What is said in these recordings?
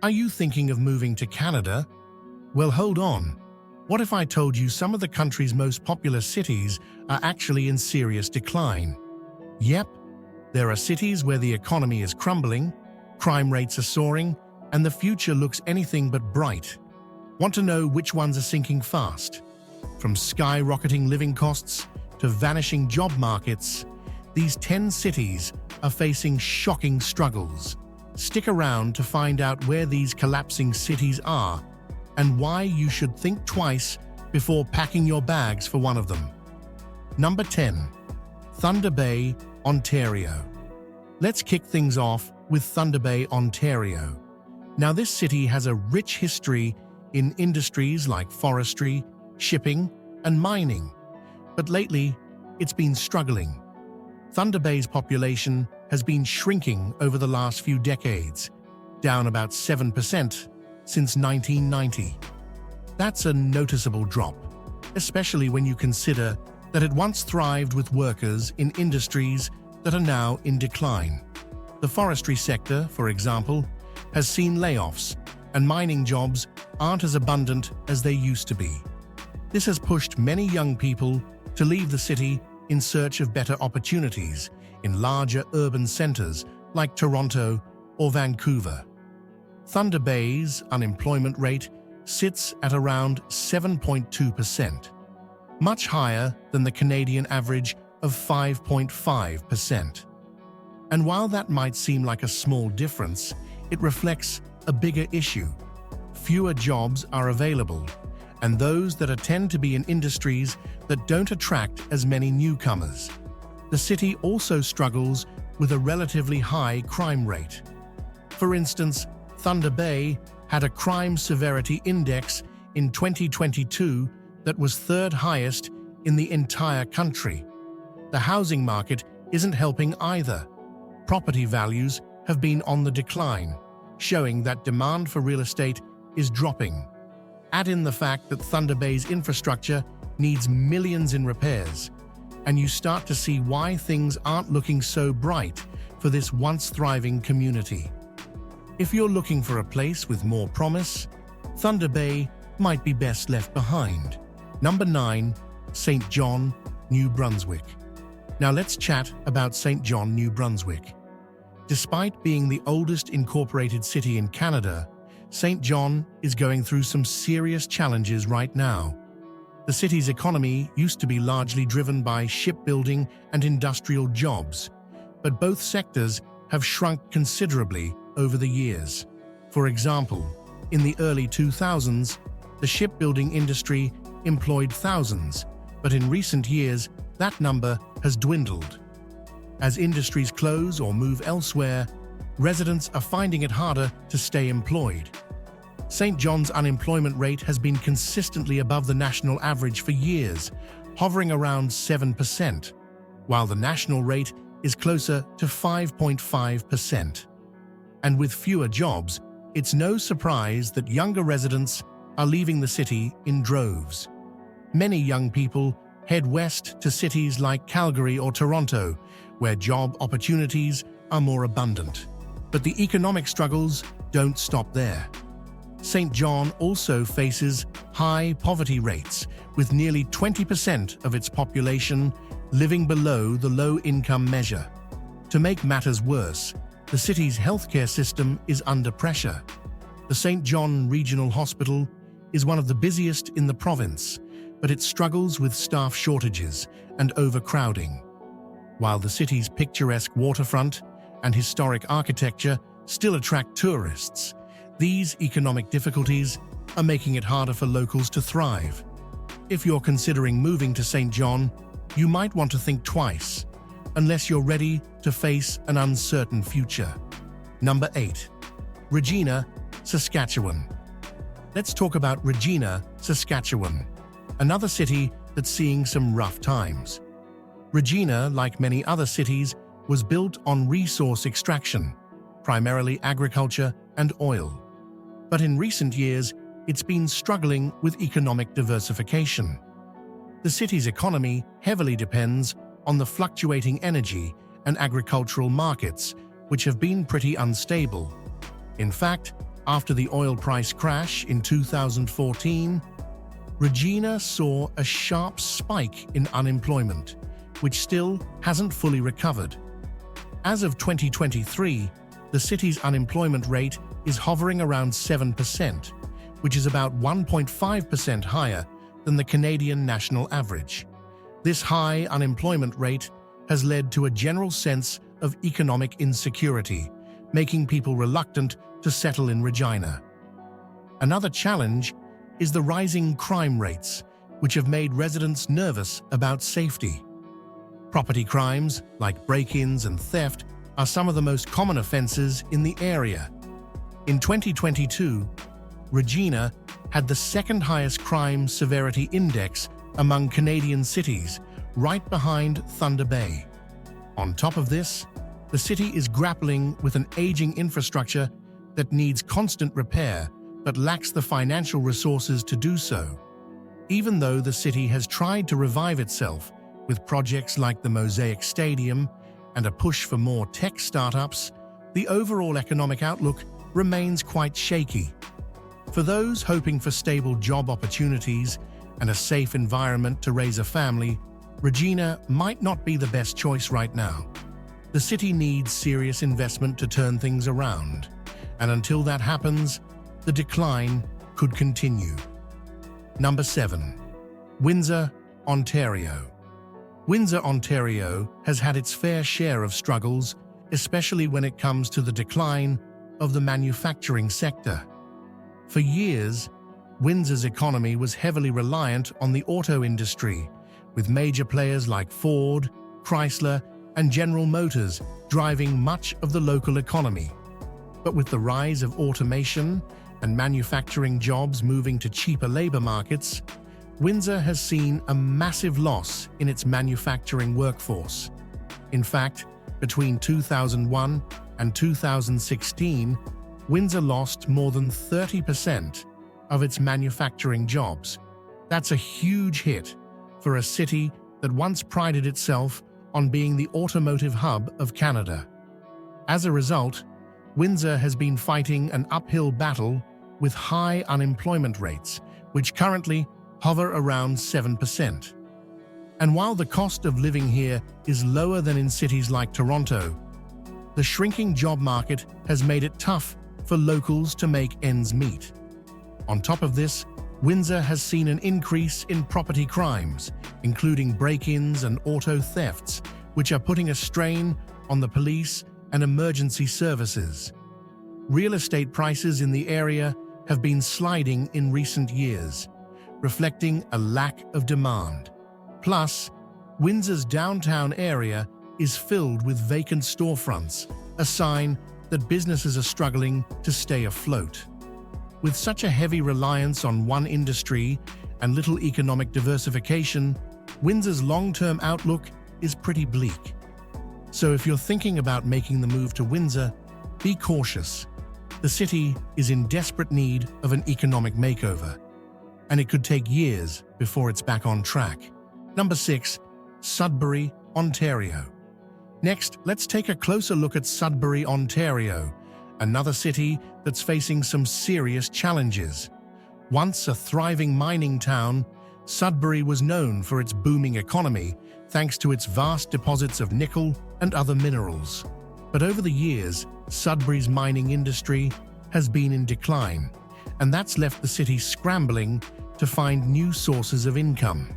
Are you thinking of moving to Canada? Well, hold on. What if I told you some of the country's most populous cities are actually in serious decline? Yep, there are cities where the economy is crumbling, crime rates are soaring, and the future looks anything but bright. Want to know which ones are sinking fast? From skyrocketing living costs to vanishing job markets, these 10 cities are facing shocking struggles. Stick around to find out where these collapsing cities are and why you should think twice before packing your bags for one of them. Number 10. Thunder Bay, Ontario. Let's kick things off with Thunder Bay, Ontario. Now, this city has a rich history in industries like forestry, shipping, and mining, but lately it's been struggling. Thunder Bay's population has been shrinking over the last few decades, down about 7% since 1990. That's a noticeable drop, especially when you consider that it once thrived with workers in industries that are now in decline. The forestry sector, for example, has seen layoffs, and mining jobs aren't as abundant as they used to be. This has pushed many young people to leave the city in search of better opportunities in larger urban centers like Toronto or Vancouver. Thunder Bay's unemployment rate sits at around 7.2%, much higher than the Canadian average of 5.5%. And while that might seem like a small difference, it reflects a bigger issue. Fewer jobs are available, and those that tend to be in industries that don't attract as many newcomers. The city also struggles with a relatively high crime rate. For instance, Thunder Bay had a crime severity index in 2022 that was third highest in the entire country. The housing market isn't helping either. Property values have been on the decline, showing that demand for real estate is dropping. Add in the fact that Thunder Bay's infrastructure needs millions in repairs, and you start to see why things aren't looking so bright for this once thriving community. If you're looking for a place with more promise, Thunder Bay might be best left behind. Number 9. St. John, New Brunswick. Now let's chat about St. John, New Brunswick. Despite being the oldest incorporated city in Canada, St. John is going through some serious challenges right now. The city's economy used to be largely driven by shipbuilding and industrial jobs, but both sectors have shrunk considerably over the years. For example, in the early 2000s, the shipbuilding industry employed thousands, but in recent years, that number has dwindled. As industries close or move elsewhere, residents are finding it harder to stay employed. St. John's unemployment rate has been consistently above the national average for years, hovering around 7%, while the national rate is closer to 5.5%. And with fewer jobs, it's no surprise that younger residents are leaving the city in droves. Many young people head west to cities like Calgary or Toronto, where job opportunities are more abundant. But the economic struggles don't stop there. St. John also faces high poverty rates, with nearly 20% of its population living below the low-income measure. To make matters worse, the city's healthcare system is under pressure. The St. John Regional Hospital is one of the busiest in the province, but it struggles with staff shortages and overcrowding. While the city's picturesque waterfront and historic architecture still attract tourists, these economic difficulties are making it harder for locals to thrive. If you're considering moving to St. John, you might want to think twice, unless you're ready to face an uncertain future. Number 8. Regina, Saskatchewan. Let's talk about Regina, Saskatchewan, another city that's seeing some rough times. Regina, like many other cities, was built on resource extraction, primarily agriculture and oil. But in recent years, it's been struggling with economic diversification. The city's economy heavily depends on the fluctuating energy and agricultural markets, which have been pretty unstable. In fact, After the oil price crash in 2014, Regina saw a sharp spike in unemployment, which still hasn't fully recovered. As of 2023, the city's unemployment rate is hovering around 7%, which is about 1.5% higher than the Canadian national average. This high unemployment rate has led to a general sense of economic insecurity, making people reluctant to settle in Regina. Another challenge is the rising crime rates, which have made residents nervous about safety. Property crimes, like break-ins and theft, are some of the most common offenses in the area. In 2022, Regina had the second highest crime severity index among Canadian cities, right behind Thunder Bay. On top of this, the city is grappling with an aging infrastructure that needs constant repair but lacks the financial resources to do so. Even though the city has tried to revive itself with projects like the Mosaic Stadium and a push for more tech startups, the overall economic outlook remains quite shaky. For those hoping for stable job opportunities and a safe environment to raise a family, Regina might not be the best choice right now. The city needs serious investment to turn things around, and until that happens, the decline could continue. Number 7. Windsor, Ontario. Windsor, Ontario has had its fair share of struggles, especially when it comes to the decline of the manufacturing sector. For years, Windsor's economy was heavily reliant on the auto industry, with major players like Ford, Chrysler, and General Motors driving much of the local economy. But with the rise of automation and manufacturing jobs moving to cheaper labor markets, Windsor has seen a massive loss in its manufacturing workforce. In fact, between 2001 and 2016, Windsor lost more than 30% of its manufacturing jobs. That's a huge hit for a city that once prided itself on being the automotive hub of Canada. As a result, Windsor has been fighting an uphill battle with high unemployment rates, which currently hover around 7%. And while the cost of living here is lower than in cities like Toronto, the shrinking job market has made it tough for locals to make ends meet. On top of this, Windsor has seen an increase in property crimes, including break-ins and auto thefts, which are putting a strain on the police and emergency services. Real estate prices in the area have been sliding in recent years, reflecting a lack of demand. Plus, Windsor's downtown area is filled with vacant storefronts, a sign that businesses are struggling to stay afloat. With such a heavy reliance on one industry and little economic diversification, Windsor's long-term outlook is pretty bleak. So if you're thinking about making the move to Windsor, be cautious. The city is in desperate need of an economic makeover, and it could take years before it's back on track. Number 6. Sudbury, Ontario. Next, let's take a closer look at Sudbury, Ontario, another city that's facing some serious challenges. Once a thriving mining town, Sudbury was known for its booming economy thanks to its vast deposits of nickel and other minerals. But over the years, Sudbury's mining industry has been in decline, and that's left the city scrambling to find new sources of income.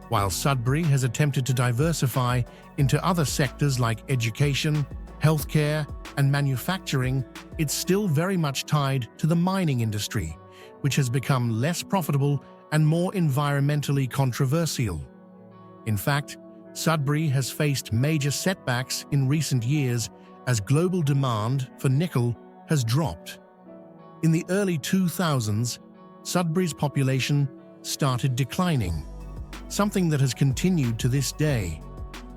While Sudbury has attempted to diversify into other sectors like education, healthcare, and manufacturing, it's still very much tied to the mining industry, which has become less profitable and more environmentally controversial. In fact, Sudbury has faced major setbacks in recent years as global demand for nickel has dropped. In the early 2000s, Sudbury's population started declining, something that has continued to this day.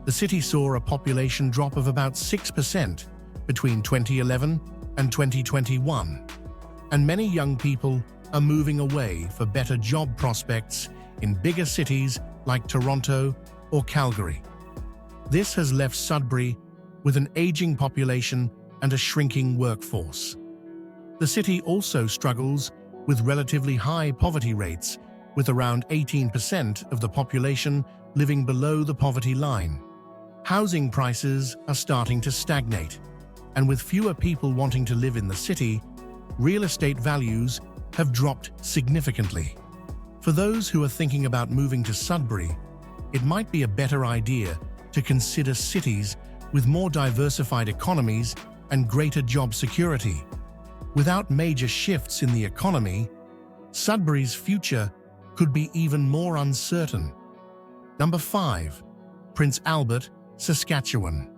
The city saw a population drop of about 6% between 2011 and 2021, and many young people are moving away for better job prospects in bigger cities like Toronto or Calgary. This has left Sudbury with an aging population and a shrinking workforce. The city also struggles with relatively high poverty rates, with around 18% of the population living below the poverty line. Housing prices are starting to stagnate, and with fewer people wanting to live in the city, real estate values have dropped significantly. For those who are thinking about moving to Sudbury, it might be a better idea to consider cities with more diversified economies and greater job security. Without major shifts in the economy, Sudbury's future could be even more uncertain. Number 5. Prince Albert, Saskatchewan.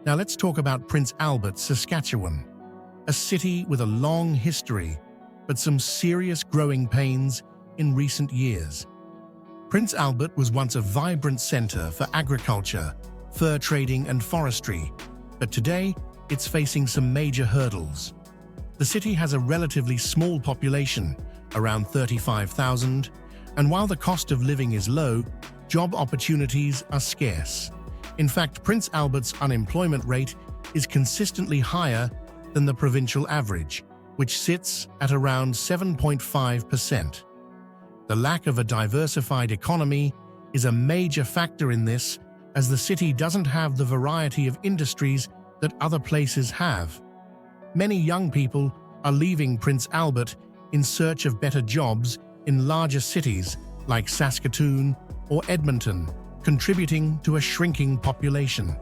Now let's talk about Prince Albert, Saskatchewan, a city with a long history, but some serious growing pains in recent years. Prince Albert was once a vibrant center for agriculture, fur trading and forestry, but today it's facing some major hurdles. The city has a relatively small population, around 35,000, and while the cost of living is low, job opportunities are scarce. In fact, Prince Albert's unemployment rate is consistently higher than the provincial average, which sits at around 7.5%. The lack of a diversified economy is a major factor in this, as the city doesn't have the variety of industries that other places have. Many young people are leaving Prince Albert in search of better jobs in larger cities like Saskatoon or Edmonton, contributing to a shrinking population.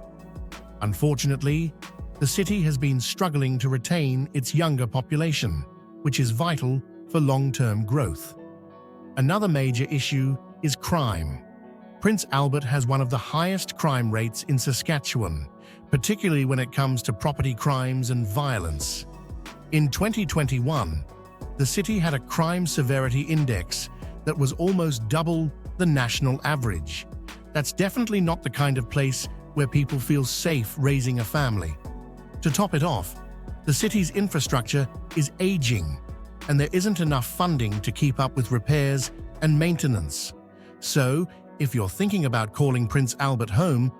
Unfortunately, the city has been struggling to retain its younger population, which is vital for long-term growth. Another major issue is crime. Prince Albert has one of the highest crime rates in Saskatchewan, particularly when it comes to property crimes and violence. In 2021, the city had a crime severity index that was almost double the national average. That's definitely not the kind of place where people feel safe raising a family. To top it off, the city's infrastructure is aging, and there isn't enough funding to keep up with repairs and maintenance. So, if you're thinking about calling Prince Albert home,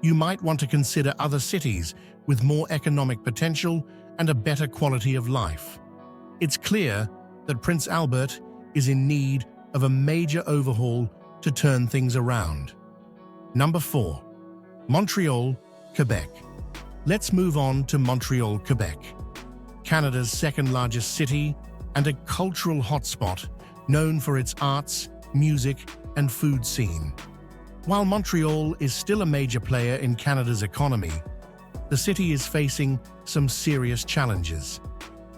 you might want to consider other cities with more economic potential and a better quality of life. It's clear that Prince Albert is in need of a major overhaul to turn things around. Number 4. Montreal, Quebec. Let's move on to Montreal, Quebec, Canada's second-largest city and a cultural hotspot known for its arts, music, and food scene. While Montreal is still a major player in Canada's economy, the city is facing some serious challenges.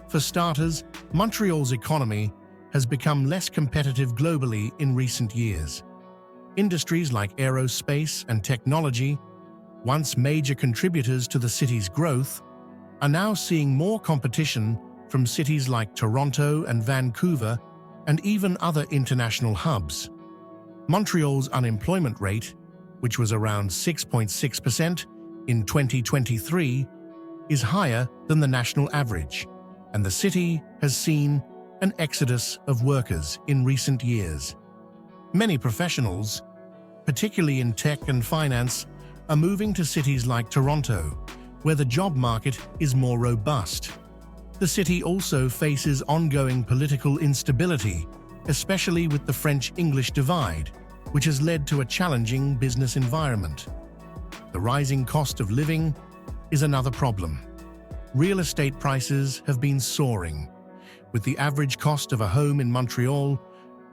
For starters, Montreal's economy has become less competitive globally in recent years. Industries like aerospace and technology, once major contributors to the city's growth, are now seeing more competition from cities like Toronto and Vancouver and even other international hubs. Montreal's unemployment rate, which was around 6.6% in 2023, is higher than the national average, and the city has seen an exodus of workers in recent years. Many professionals, particularly in tech and finance, are moving to cities like Toronto, where the job market is more robust. The city also faces ongoing political instability, especially with the French-English divide, which has led to a challenging business environment. The rising cost of living is another problem. Real estate prices have been soaring, with the average cost of a home in Montreal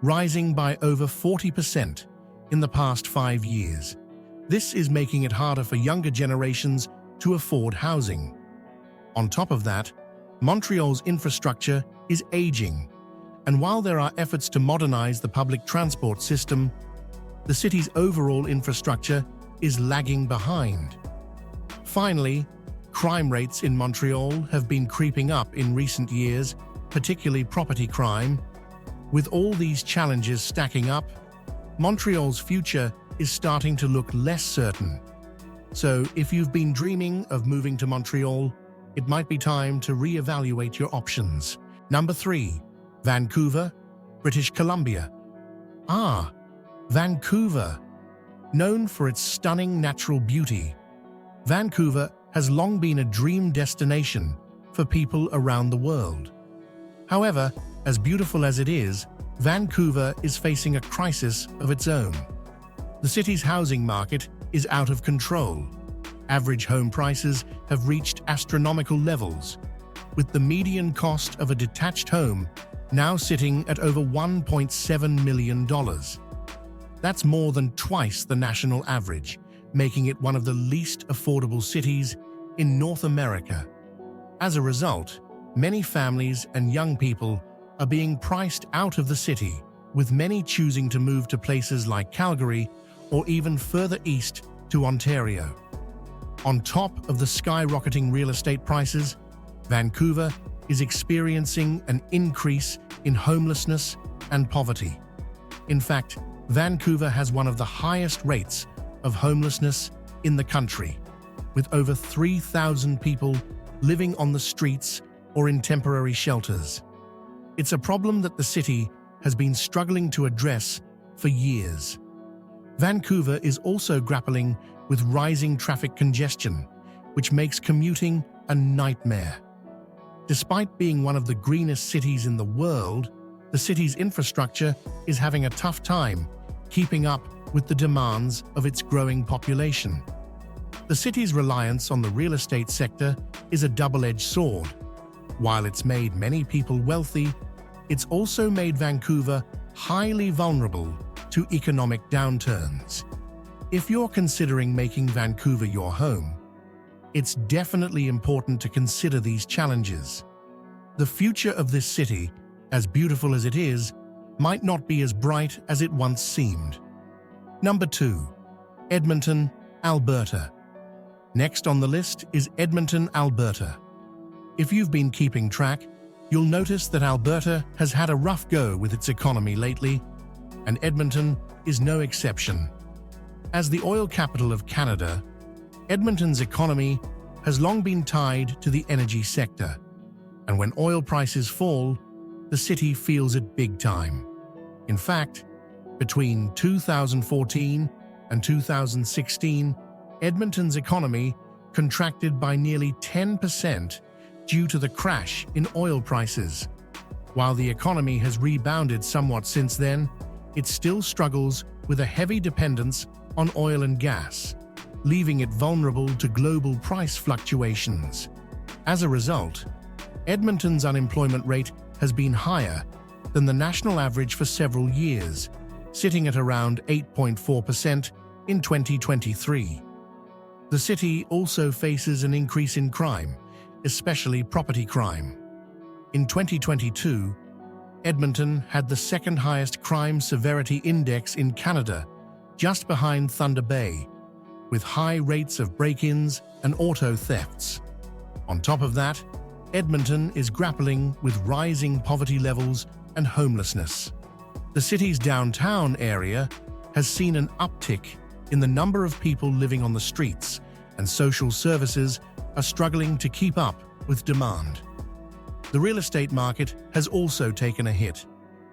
rising by over 40% in the past 5 years. This is making it harder for younger generations to afford housing. On top of that, Montreal's infrastructure is aging, and while there are efforts to modernize the public transport system, the city's overall infrastructure is lagging behind. Finally, crime rates in Montreal have been creeping up in recent years, particularly property crime. With all these challenges stacking up, Montreal's future is starting to look less certain. So, if you've been dreaming of moving to Montreal, it might be time to reevaluate your options. Number 3. Vancouver, British Columbia. Vancouver. Known for its stunning natural beauty, Vancouver has long been a dream destination for people around the world. However, as beautiful as it is, Vancouver is facing a crisis of its own. The city's housing market is out of control. Average home prices have reached astronomical levels, with the median cost of a detached home now sitting at over $1.7 million. That's more than twice the national average, making it one of the least affordable cities in North America. As a result, many families and young people are being priced out of the city, with many choosing to move to places like Calgary or even further east to Ontario. On top of the skyrocketing real estate prices, Vancouver is experiencing an increase in homelessness and poverty. In fact, Vancouver has one of the highest rates of homelessness in the country, with over 3,000 people living on the streets or in temporary shelters. It's a problem that the city has been struggling to address for years. Vancouver is also grappling with rising traffic congestion, which makes commuting a nightmare. Despite being one of the greenest cities in the world, the city's infrastructure is having a tough time keeping up with the demands of its growing population. The city's reliance on the real estate sector is a double-edged sword. While it's made many people wealthy, it's also made Vancouver highly vulnerable to economic downturns. If you're considering making Vancouver your home, it's definitely important to consider these challenges. The future of this city, as beautiful as it is, might not be as bright as it once seemed. Number 2. Edmonton, Alberta. Next on the list is Edmonton, Alberta. If you've been keeping track, you'll notice that Alberta has had a rough go with its economy lately, and Edmonton is no exception. As the oil capital of Canada, Edmonton's economy has long been tied to the energy sector, and when oil prices fall, the city feels it big time. In fact, between 2014 and 2016, Edmonton's economy contracted by nearly 10% due to the crash in oil prices. While the economy has rebounded somewhat since then, it still struggles with a heavy dependence on oil and gas, leaving it vulnerable to global price fluctuations. As a result, Edmonton's unemployment rate has been higher than the national average for several years, sitting at around 8.4% in 2023. The city also faces an increase in crime, especially property crime. In 2022, Edmonton had the second highest crime severity index in Canada, just behind Thunder Bay, with high rates of break-ins and auto thefts. On top of that, Edmonton is grappling with rising poverty levels and homelessness. The city's downtown area has seen an uptick in the number of people living on the streets, and social services are struggling to keep up with demand. The real estate market has also taken a hit,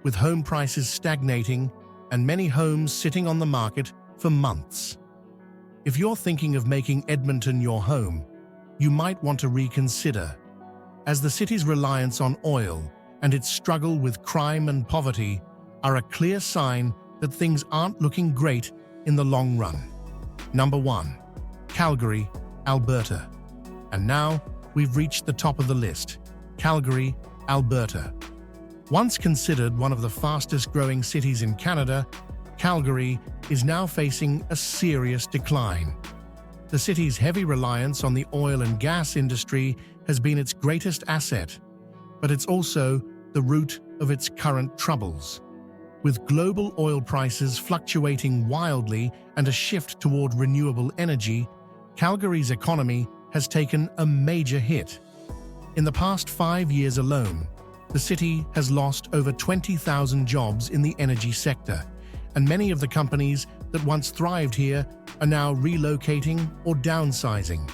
with home prices stagnating and many homes sitting on the market for months. If you're thinking of making Edmonton your home, you might want to reconsider, as the city's reliance on oil and its struggle with crime and poverty are a clear sign that things aren't looking great in the long run. Number 1. Calgary, Alberta. And now, we've reached the top of the list. Calgary, Alberta. Once considered one of the fastest-growing cities in Canada, Calgary is now facing a serious decline. The city's heavy reliance on the oil and gas industry has been its greatest asset, but it's also the root of its current troubles. With global oil prices fluctuating wildly and a shift toward renewable energy, Calgary's economy has taken a major hit. In the past 5 years alone, the city has lost over 20,000 jobs in the energy sector, and many of the companies that once thrived here are now relocating or downsizing.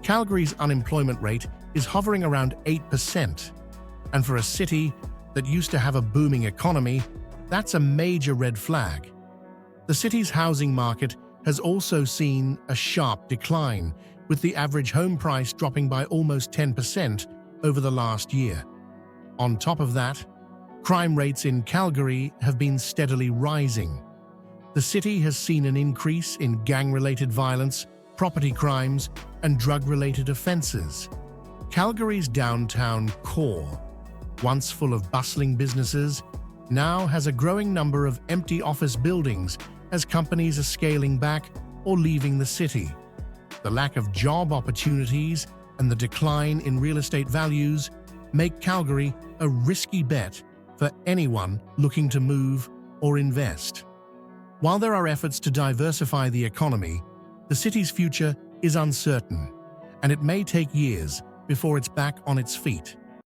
Calgary's unemployment rate is hovering around 8%, and for a city that used to have a booming economy, that's a major red flag. The city's housing market has also seen a sharp decline, with the average home price dropping by almost 10% over the last year. On top of that, crime rates in Calgary have been steadily rising. The city has seen an increase in gang-related violence, property crimes, and drug-related offenses. Calgary's downtown core, once full of bustling businesses, now has a growing number of empty office buildings as companies are scaling back or leaving the city. The lack of job opportunities and the decline in real estate values make Calgary a risky bet for anyone looking to move or invest. While there are efforts to diversify the economy, the city's future is uncertain, and it may take years before it's back on its feet.